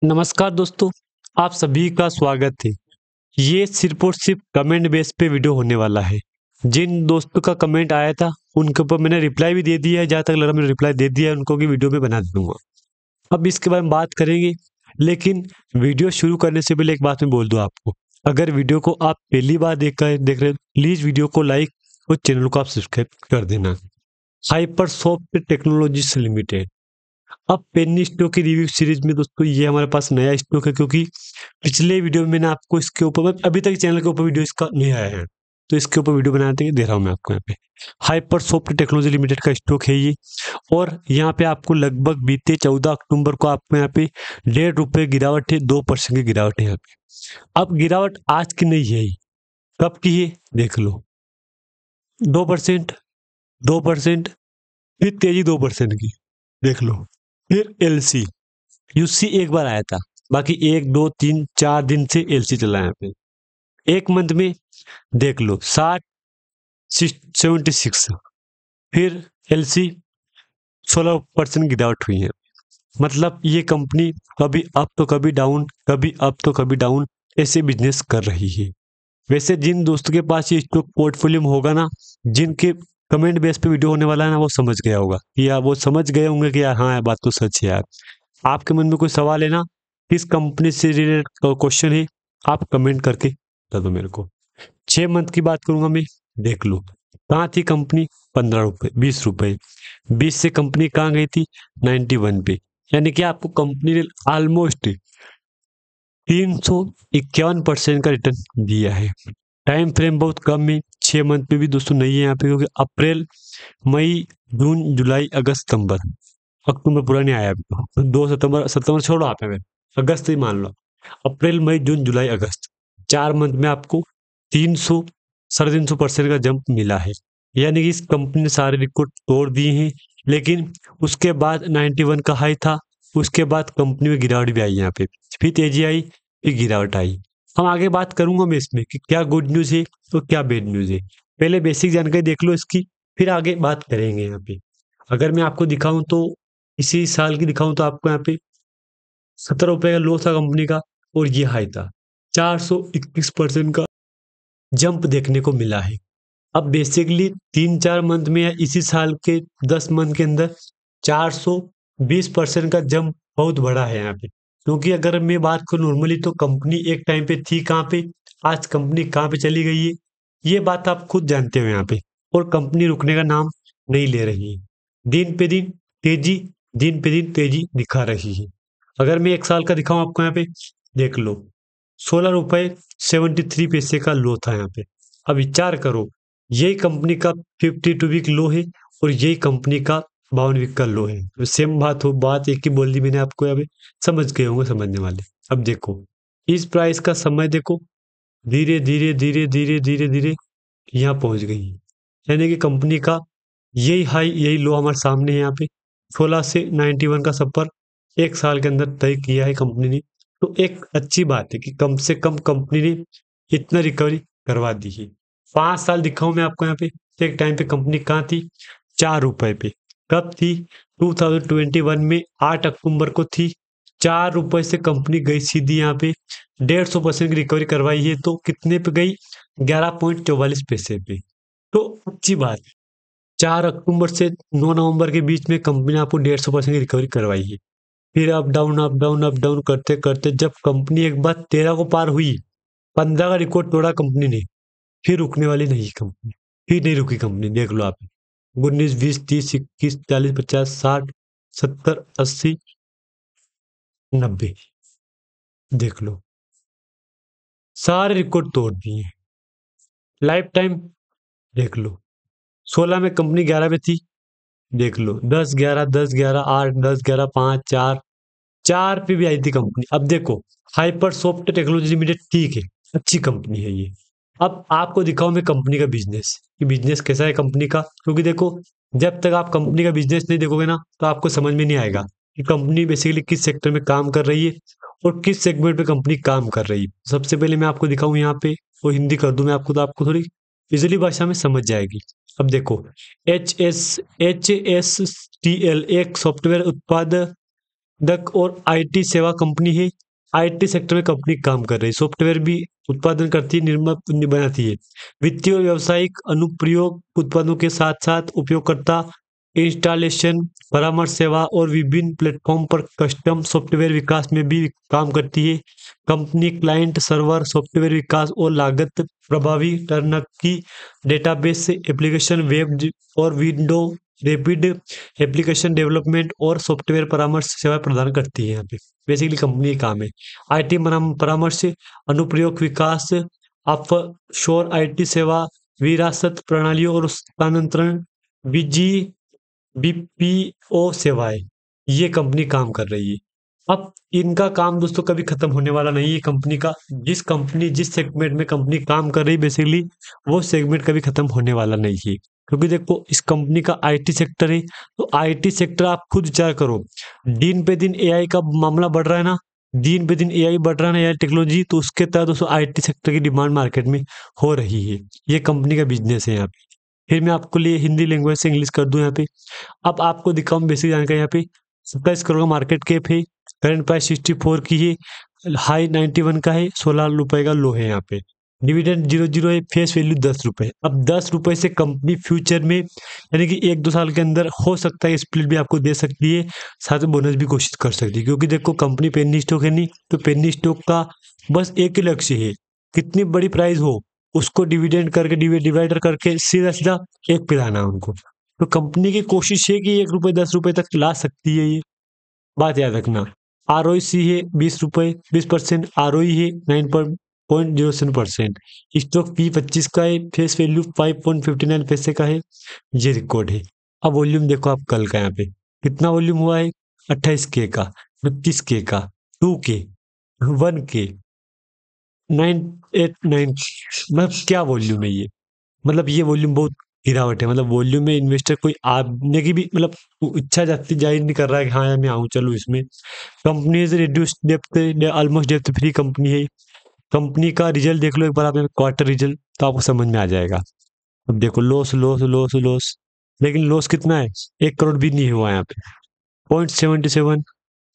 नमस्कार दोस्तों, आप सभी का स्वागत है। ये सिर्फ और सिर्फ कमेंट बेस पे वीडियो होने वाला है। जिन दोस्तों का कमेंट आया था, उनके ऊपर मैंने रिप्लाई भी दे दिया है। जहाँ तक लग रहा है मैंने रिप्लाई दे दिया है उनको कि वीडियो में बना दूंगा। अब इसके बारे में बात करेंगे, लेकिन वीडियो शुरू करने से पहले एक बात मैं बोल दूं आपको। अगर वीडियो को आप पहली बार देख रहे हो, प्लीज वीडियो को लाइक और चैनल को आप सब्सक्राइब कर देना। हाइपरसॉफ्ट टेक्नोलॉजीज लिमिटेड। अब पेनी स्टॉक की रिव्यू सीरीज में दोस्तों ये हमारे पास नया स्टॉक है, क्योंकि पिछले वीडियो में मैंने आपको इसके ऊपर अभी तक चैनल के ऊपर वीडियो इसका नहीं आया है, तो इसके ऊपर वीडियो बनाते दे रहा हूँ मैं आपको। यहाँ पे हाइपरसॉफ्ट टेक्नोलॉजी लिमिटेड का स्टॉक है ये। और यहाँ पे आपको लगभग बीते 14 अक्टूबर को आपको यहाँ पे ₹1.5 गिरावट है, 2% की गिरावट है यहाँ पे। अब गिरावट आज की नहीं है, कब की है देख लो। 2%, 2%, फिर तेजी 2% की देख लो। फिर एलसी यूसी एक बार आया था, बाकी 1 2 3 4 दिन से एलसी चला है यहाँ पे। एक मंथ में देख लो 76, फिर एलसी 16% गिरावट हुई है। मतलब ये कंपनी कभी अप तो कभी डाउन, कभी अप तो कभी डाउन, ऐसे बिजनेस कर रही है। वैसे जिन दोस्तों के पास ये स्टॉक पोर्टफोलियो में होगा ना, जिनके कमेंट बेस पे वीडियो होने वाला है ना, वो समझ गया होगा कि यार, वो समझ गए होंगे कि यार हाँ, बात तो सच है यार। आपके मन में कोई सवाल है ना, किस कंपनी से रिलेटेड क्वेश्चन है, आप कमेंट करके बता दो मेरे को। 6 मंथ की बात करूंगा मैं, देख लो कहाँ थी कंपनी, ₹15, ₹20। 20 से कंपनी कहाँ गई थी, 91 पे। यानी कि आपको कंपनी ने ऑलमोस्ट 351% का रिटर्न दिया है। टाइम फ्रेम बहुत कम है, 6 मंथ में भी दोस्तों नहीं है यहाँ पे, क्योंकि अप्रैल मई जून जुलाई अगस्त सितंबर, अक्टूबर पूरा नहीं आया अभी तो 2 सितंबर, सितंबर छोड़ो आप, है अगस्त ही मान लो। अप्रैल मई जून जुलाई अगस्त, 4 मंथ में आपको 300 350% का जंप मिला है। यानी कि इस कंपनी ने सारे रिकॉर्ड तोड़ दिए हैं। लेकिन उसके बाद 91 का हाई था, उसके बाद कंपनी में गिरावट भी आई यहाँ पे, फिर तेजी आई, फिर गिरावट आई। हम आगे बात करूंगा मैं इसमें कि क्या गुड न्यूज है तो क्या बैड न्यूज है। पहले बेसिक जानकारी देख लो इसकी, फिर आगे बात करेंगे यहाँ पे। अगर मैं आपको दिखाऊं तो, इसी साल की दिखाऊं तो आपको यहाँ पे ₹17 का लो था कंपनी का, और ये हाई था। 421% का जंप देखने को मिला है। अब बेसिकली 3 4 मंथ में या इसी साल के 10 मंथ के अंदर 420% का जंप बहुत बड़ा है यहाँ पे। क्योंकि अगर मैं बात करूँ नॉर्मली, तो कंपनी एक टाइम पे थी कहाँ पे, आज कंपनी कहाँ पे चली गई है, ये बात आप खुद जानते हो यहाँ पे। और कंपनी रुकने का नाम नहीं ले रही है। दिन पे दिन तेजी, दिन पे दिन तेजी दिखा रही है। अगर मैं एक साल का दिखाऊं आपको यहाँ पे, देख लो ₹16.73 का लो था यहाँ पे। अब विचार करो, यही कंपनी का 52 वीक लो है, और यही कंपनी का 52 वीक का लो है। तो सेम बात हो, बात एक ही बोल दी मैंने आपको, यहाँ पे समझ गए होंगे समझने वाले। अब देखो इस प्राइस का समय देखो, धीरे धीरे धीरे धीरे धीरे धीरे यहाँ पहुंच गई है। यानी कि कंपनी का यही हाई यही लो हमारे सामने है यहाँ पे। 16 से 91 का सफर एक साल के अंदर तय किया है कंपनी ने। तो एक अच्छी बात है कि कम से कम कंपनी ने इतना रिकवरी करवा दी है। 5 साल दिखाऊं मैं आपको यहाँ पे, एक टाइम पे कंपनी कहाँ थी, ₹4 पे। कब थी, 2021 में 8 अक्टूबर को थी। ₹4 से कंपनी गई सीधी यहाँ पे, 150% की रिकवरी करवाई है। तो कितने पे गई, 11.44 पे। तो अच्छी बात है। 4 अक्टूबर से 9 नवंबर के बीच में कंपनी ने आपको 150% की रिकवरी करवाई है। फिर up down up down up down करते करते जब कंपनी एक बार 13 को पार हुई, 15 का रिकॉर्ड तोड़ा कंपनी ने, फिर रुकने वाली नहीं कंपनी। फिर नहीं रुकी कंपनी, देख लो आप। 19 20 30 41 50 60 70 80 90, देख लो सारे रिकॉर्ड तोड़ दिए। लाइफ टाइम देख लो, 16 में कंपनी 11 में थी, देख लो 10 11 10 11 8 10 11 5 4, 4 पे भी आई थी कंपनी। अब देखो हाइपरसॉफ्ट टेक्नोलॉजी लिमिटेड ठीक है, अच्छी कंपनी है ये। अब आपको दिखाऊं मैं कंपनी का बिजनेस, कि बिजनेस कैसा है कंपनी का। क्योंकि देखो, जब तक आप कंपनी का बिजनेस नहीं देखोगे ना, तो आपको समझ में नहीं आएगा कि कंपनी बेसिकली किस सेक्टर में काम कर रही है, और किस सेगमेंट पे कंपनी काम कर रही है। सबसे पहले मैं आपको दिखाऊं यहाँ पे, और हिंदी कर दूं मैं आपको, तो आपको थोड़ी इजिली भाषा में समझ जाएगी। अब देखो, HSTL एक सॉफ्टवेयर उत्पाद दक और आईटी सेवा कंपनी है। आईटी सेक्टर में कंपनी काम कर रही है, सॉफ्टवेयर भी उत्पादन करती है, निर्माण बनाती है। वित्तीय और व्यावसायिक अनुप्रयोग उत्पादों के साथ साथ उपयोगकर्ता इंस्टॉलेशन, परामर्श सेवा और विभिन्न प्लेटफॉर्म पर कस्टम सॉफ्टवेयर विकास में भी काम करती है। कंपनी क्लाइंट सर्वर सॉफ्टवेयर विकास और लागत प्रभावी टर्नकी डेटाबेस एप्लीकेशन वेब और विंडो रैपिड एप्लीकेशन डेवलपमेंट और सॉफ्टवेयर परामर्श सेवा प्रदान करती है। यहाँ पे बेसिकली कंपनी का काम है। आईटी परामर्श, अनुप्रयोग विकास, ऑफशोर आईटी सेवा, विरासत प्रणालियों और स्थानांतरण, बीजी बीपीओ सेवाएं, ये कंपनी काम कर रही है। अब इनका काम दोस्तों कभी खत्म होने वाला नहीं है। कंपनी का जिस सेगमेंट में कंपनी काम कर रही है बेसिकली वो सेगमेंट कभी खत्म होने वाला नहीं है। क्योंकि देखो इस कंपनी का आईटी सेक्टर है, तो आईटी सेक्टर आप खुद विचार करो, दिन पे दिन एआई का मामला बढ़ रहा है ना, दिन पे दिन एआई बढ़ रहा है ना, एआई टेक्नोलॉजी, तो उसके तहत दोस्तों आईटी सेक्टर की डिमांड मार्केट में हो रही है। ये कंपनी का बिजनेस है यहाँ पे। फिर मैं आपको लिए हिंदी लैंग्वेज से इंग्लिश कर दूं यहाँ पे। अब आपको दिखाऊं बेसिक जानकारी। यहाँ पे 27 करोड़ का मार्केट कैप है, करंट प्राइस 64 की है, हाई 91 का है, 16 रुपए का लो है। यहाँ पे डिविडेंड 00 है, फेस वैल्यू 10 रुपए। अब 10 रुपए से कंपनी फ्यूचर में यानी कि 1-2 साल के अंदर हो सकता है स्प्लिट भी आपको दे सकती है, साथ में बोनस भी घोषित कर सकती है। क्योंकि देखो कंपनी पेनी स्टॉक है नहीं, तो पेनी स्टॉक का बस एक ही लक्ष्य है, कितनी बड़ी प्राइस हो उसको डिविडेंड करके डिवाइडर करके सीधा सीधा एक पे लाना है उनको। तो कंपनी की कोशिश है कि 1 रुपए 10 रुपए तक ला सकती है ये, बात याद रखना। आरओसी है 20 रुपए, 20%। आरओई है 9.07%। स्टॉक P25 का है, फेस वैल्यू 5.59 पैसे का है। ये रिकॉर्ड है। अब वॉल्यूम देखो आप कल का, यहाँ पे कितना वॉल्यूम हुआ है, 28K का, 25K का, 2K, 1K, 989। मतलब क्या वॉल्यूम है ये, मतलब ये वॉल्यूम बहुत गिरावट है। मतलब वॉल्यूम में इन्वेस्टर कोई आने की भी मतलब इच्छा जाती जाहिर नहीं कर रहा है कि हाँ यार मैं आऊँ चलूँ इसमें। कंपनी से reduce depth, almost depth free company है। कंपनी का रिजल्ट देख लो एक बार आप, क्वार्टर रिजल्ट, तो आपको समझ में आ जाएगा। अब देखो लॉस लॉस लॉस लॉस, लेकिन लॉस कितना है, 1 करोड़ भी नहीं हुआ यहाँ पे। 0.77,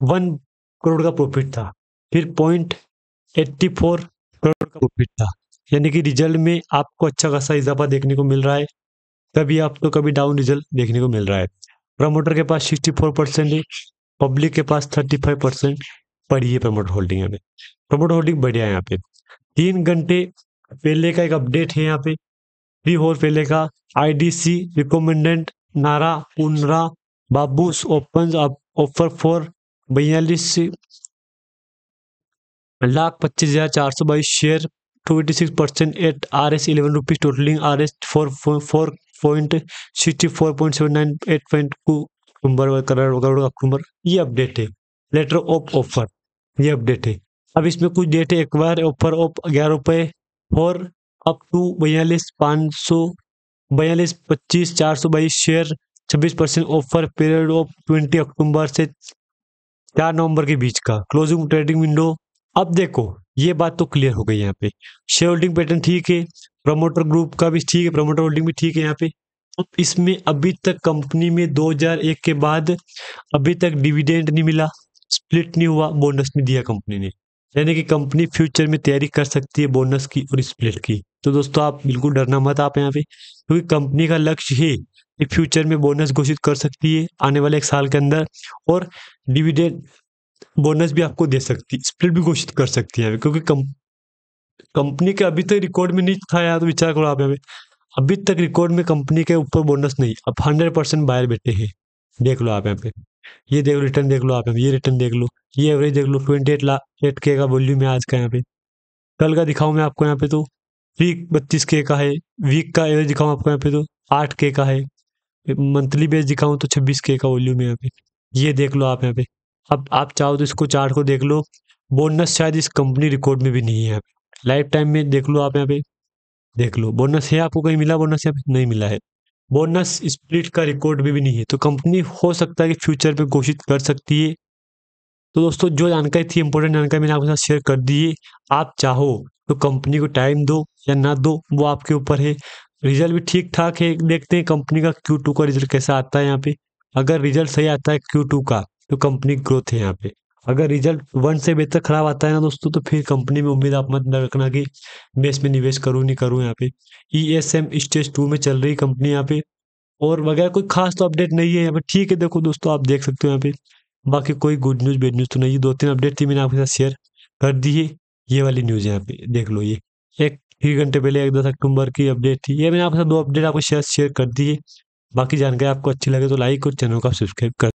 1 करोड़ का प्रॉफिट था, फिर 0.84 करोड़ का प्रॉफिट था। यानी कि रिजल्ट में आपको अच्छा खासा इजाफा देखने को मिल रहा है, कभी अप तो कभी डाउन रिजल्ट देखने को मिल रहा है। प्रमोटर के पास 64% है, पब्लिक के पास 35% पड़ी है प्रमोटर होल्डिंग। यहाँ पे प्रमोटर होल्डिंग बढ़िया है। यहाँ पे 3 घंटे पहले का एक अपडेट है, यहाँ पे 3 आवर पहले का। आईडीसी रिकमेंडेंट नारा पुनरा बाबूस open offer for 42,25,422 share, 26% at RS 11 rupees, totalling RS 4.64.79 8.2 crore October. ये अपडेट है। लेटर ऑफ ऑफर, ये अपडेट है। अब इसमें कुछ डेट है, एक्वायर ऑफर ऑफ 11 रुपए और up to 42,25,422 share, 26% offer, period of 20 October से 4 नवंबर के बीच का, क्लोजिंग ट्रेडिंग विंडो। अब देखो ये बात तो क्लियर हो गई यहाँ पे, शेयर होल्डिंग पैटर्न ठीक है, प्रमोटर ग्रुप का भी ठीक है, प्रमोटर होल्डिंग भी ठीक है यहाँ पे। अब इसमें अभी तक कंपनी में 2001 के बाद अभी तक डिविडेंड नहीं मिला, स्प्लिट नहीं हुआ, बोनस नहीं दिया कंपनी ने। यानी कि कंपनी फ्यूचर में तैयारी कर सकती है बोनस की और स्प्लिट की। तो दोस्तों आप बिल्कुल डरना मत आप यहाँ पे, क्योंकि कंपनी का लक्ष्य है कि फ्यूचर में बोनस घोषित कर सकती है आने वाले 1 साल के अंदर, और डिविडेंड बोनस भी आपको दे सकती है, स्प्लिट भी घोषित कर सकती है। क्योंकि कंपनी के अभी तक रिकॉर्ड में नहीं था यार, तो विचार करो आप यहाँ पे, अभी तक रिकॉर्ड में कंपनी के ऊपर बोनस नहीं। अब 100% बायर बैठे हैं, देख लो आप यहाँ पे, ये देख लो रिटर्न, देख लो आप यहाँ पे, ये रिटर्न देख लो, ये एवरेज देख लो, 28 लाख 8K का वॉल्यूम है आज का। यहाँ पे कल का दिखाऊं मैं आपको, यहाँ पे तो वीक 32K का है, वीक का एवरेज दिखाऊं आपको यहाँ पे तो 8K का है, मंथली बेस दिखाऊं तो 26K का वॉल्यूम है यहाँ पे। ये देख लो आप यहाँ पे। अब आप चाहो तो इसको चार्ट को देख लो, बोनस शायद इस कंपनी रिकॉर्ड में भी नहीं है यहाँ पे, लाइफ टाइम में देख लो आप यहाँ पे, देख लो बोनस है आपको कहीं मिला, बोनस यहाँ पे नहीं मिला है। बोनस स्प्लिट का रिकॉर्ड भी नहीं है, तो कंपनी हो सकता है कि फ्यूचर पे घोषित कर सकती है। तो दोस्तों जो जानकारी थी, इंपॉर्टेंट जानकारी मैंने आपके साथ शेयर कर दी है। आप चाहो तो कंपनी को टाइम दो या ना दो, वो आपके ऊपर है। रिजल्ट भी ठीक ठाक है, देखते हैं कंपनी का Q2 का रिजल्ट कैसा आता है यहाँ पे। अगर रिजल्ट सही आता है Q2 का, तो कंपनी ग्रोथ है यहाँ पे। अगर रिजल्ट 1 से बेहतर खराब आता है ना दोस्तों, तो फिर कंपनी में उम्मीद आप मत न रखना कि मैं इसमें निवेश करूँ नहीं करूँ। यहाँ पे ESM स्टेज 2 में चल रही कंपनी यहाँ पे, और वगैरह कोई खास तो अपडेट नहीं है यहाँ पे। ठीक है, देखो दोस्तों आप देख सकते हो यहाँ पे, बाकी कोई गुड न्यूज़ बैड न्यूज़ तो नहीं है। 2-3 अपडेट थी, मैंने आपके साथ शेयर कर दी है। ये वाली न्यूज़ है यहाँ पे देख लो, ये एक 3 घंटे पहले 10 अक्टूबर की अपडेट थी। ये मैंने आपके साथ 2 अपडेट आपको शेयर कर दी है। बाकी जानकारी आपको अच्छी लगे तो लाइक और चैनल को सब्सक्राइब कर